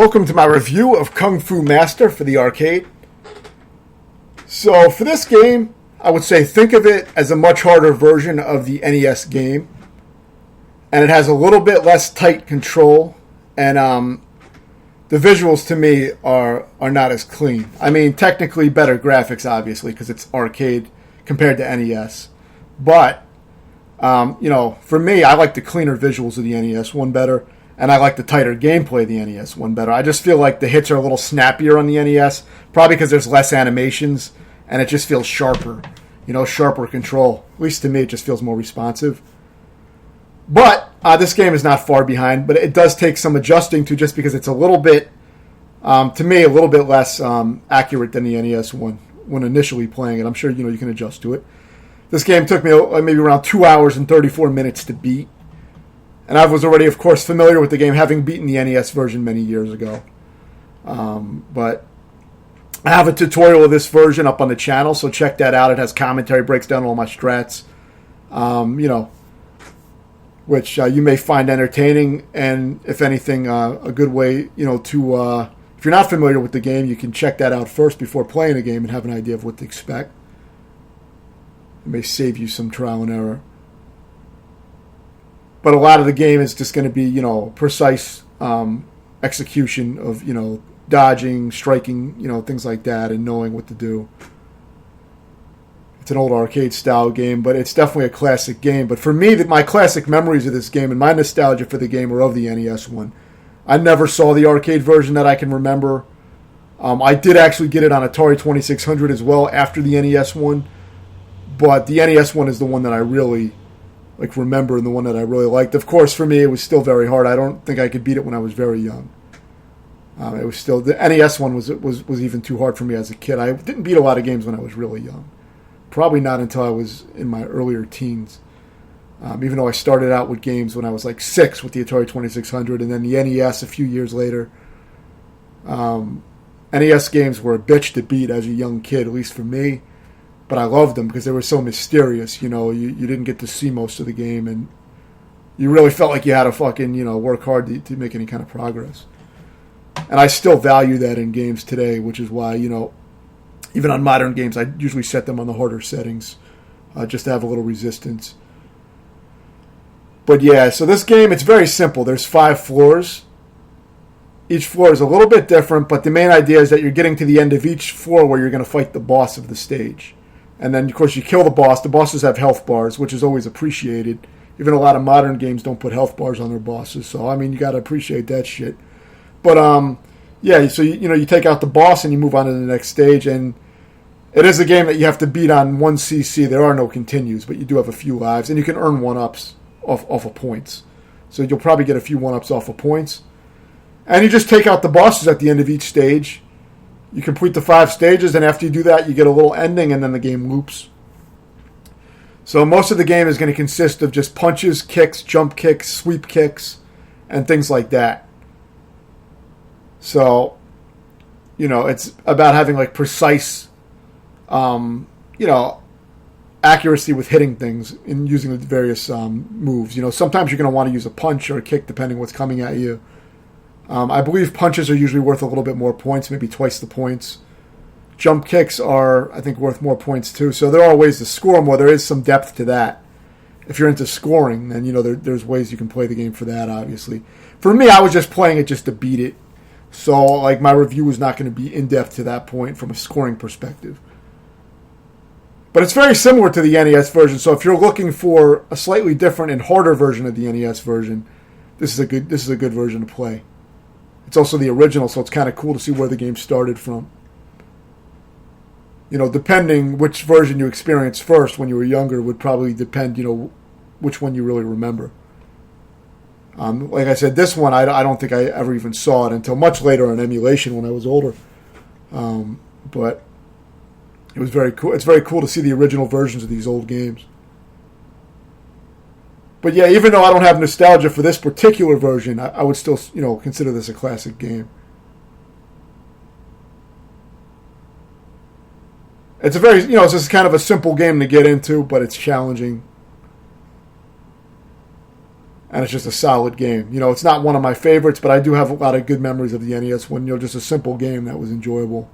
Welcome to my review of Kung Fu Master for the arcade. So for this game, I would say think of it as a much harder version of the NES game. And it has a little bit less tight control. And the visuals to me are not as clean. I mean, technically better graphics, obviously, because it's arcade compared to NES. But, for me, I like the cleaner visuals of the NES one better. And I like the tighter gameplay of the NES one better. I just feel like the hits are a little snappier on the NES, probably because there's less animations, and it just feels sharper. Sharper control. At least to me, it just feels more responsive. But this game is not far behind, but it does take some adjusting to, just because it's a little bit, to me, a little bit less accurate than the NES one when initially playing it. I'm sure, you can adjust to it. This game took me maybe around 2 hours and 34 minutes to beat. And I was already, of course, familiar with the game, having beaten the NES version many years ago. But I have a tutorial of this version up on the channel, so check that out. It has commentary, breaks down all my strats, which you may find entertaining, and if anything, a good way, to, if you're not familiar with the game, you can check that out first before playing the game and have an idea of what to expect. It may save you some trial and error. But a lot of the game is just going to be, precise execution of, dodging, striking, things like that, and knowing what to do. It's an old arcade-style game, but it's definitely a classic game. But for me, my classic memories of this game and my nostalgia for the game are of the NES one. I never saw the arcade version that I can remember. I did actually get it on Atari 2600 as well after the NES one. But the NES one is the one that I really remember, and the one that I really liked. Of course, for me, it was still very hard. I don't think I could beat it when I was very young. It was still, the NES one was even too hard for me as a kid. I didn't beat a lot of games when I was really young. Probably not until I was in my earlier teens. Even though I started out with games when I was 6 with the Atari 2600, and then the NES a few years later. NES games were a bitch to beat as a young kid, at least for me. But I loved them because they were so mysterious. You didn't get to see most of the game, and you really felt like you had to fucking, work hard to make any kind of progress. And I still value that in games today, which is why, even on modern games, I usually set them on the harder settings, just to have a little resistance. But yeah, so this game, it's very simple. There's 5 floors. Each floor is a little bit different, but the main idea is that you're getting to the end of each floor where you're going to fight the boss of the stage. And then, of course, you kill the boss. The bosses have health bars, which is always appreciated. Even a lot of modern games don't put health bars on their bosses. So, you got to appreciate that shit. But, yeah, so, you take out the boss and you move on to the next stage. And it is a game that you have to beat on 1 CC. There are no continues, but you do have a few lives. And you can earn 1-ups off of points. So you'll probably get a few 1-ups off of points. And you just take out the bosses at the end of each stage. You complete the 5 stages, and after you do that, you get a little ending, and then the game loops. So most of the game is going to consist of just punches, kicks, jump kicks, sweep kicks, and things like that. So, it's about having precise, accuracy with hitting things and using the various moves. Sometimes you're going to want to use a punch or a kick depending what's coming at you. I believe punches are usually worth a little bit more points, maybe twice the points. Jump kicks are, I think, worth more points too. So there are ways to score more. There is some depth to that. If you're into scoring, then there's ways you can play the game for that, obviously. For me, I was just playing it just to beat it. So my review is not going to be in-depth to that point from a scoring perspective. But it's very similar to the NES version. So if you're looking for a slightly different and harder version of the NES version, this is a good version to play. It's also the original, so it's kind of cool to see where the game started from. Depending which version you experienced first when you were younger would probably depend, which one you really remember. Like I said, this one, I don't think I ever even saw it until much later on emulation when I was older. But it was very cool. It's very cool to see the original versions of these old games. But yeah, even though I don't have nostalgia for this particular version, I would still, consider this a classic game. It's a very, it's just kind of a simple game to get into, but it's challenging. And and it's just a solid game. It's not one of my favorites, but I do have a lot of good memories of the NES when, just a simple game that was enjoyable.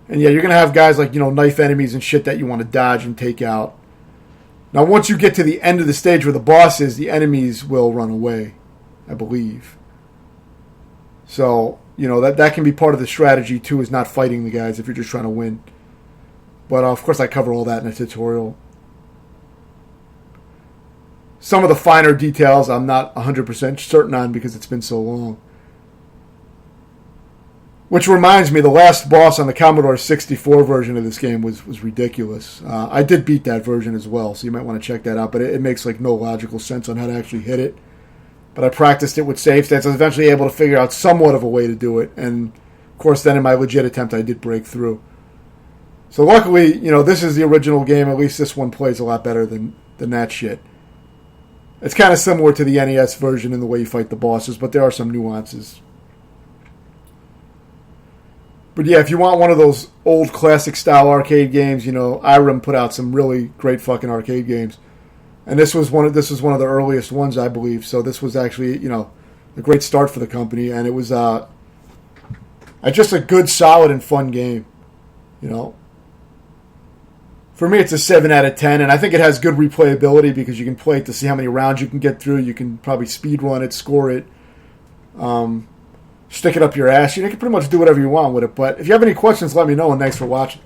And yeah, you're going to have guys like, knife enemies and shit that you want to dodge and take out. Now, once you get to the end of the stage where the boss is, the enemies will run away, I believe. So, that can be part of the strategy, too, is not fighting the guys if you're just trying to win. But, of course, I cover all that in a tutorial. Some of the finer details I'm not 100% certain on because it's been so long. Which reminds me, the last boss on the Commodore 64 version of this game was ridiculous. I did beat that version as well, so you might want to check that out. But it makes no logical sense on how to actually hit it. But I practiced it with save states. I was eventually able to figure out somewhat of a way to do it. And, of course, then in my legit attempt, I did break through. So luckily, this is the original game. At least this one plays a lot better than that shit. It's kind of similar to the NES version in the way you fight the bosses, but there are some nuances. But yeah, if you want one of those old classic style arcade games, Irem put out some really great fucking arcade games. And this was one of the earliest ones, I believe. So this was actually, a great start for the company, and it was just a good, solid, and fun game. For me, it's a 7 out of 10, and I think it has good replayability because you can play it to see how many rounds you can get through. You can probably speed run it, score it, stick it up your ass. You can pretty much do whatever you want with it. But if you have any questions, let me know, and thanks for watching.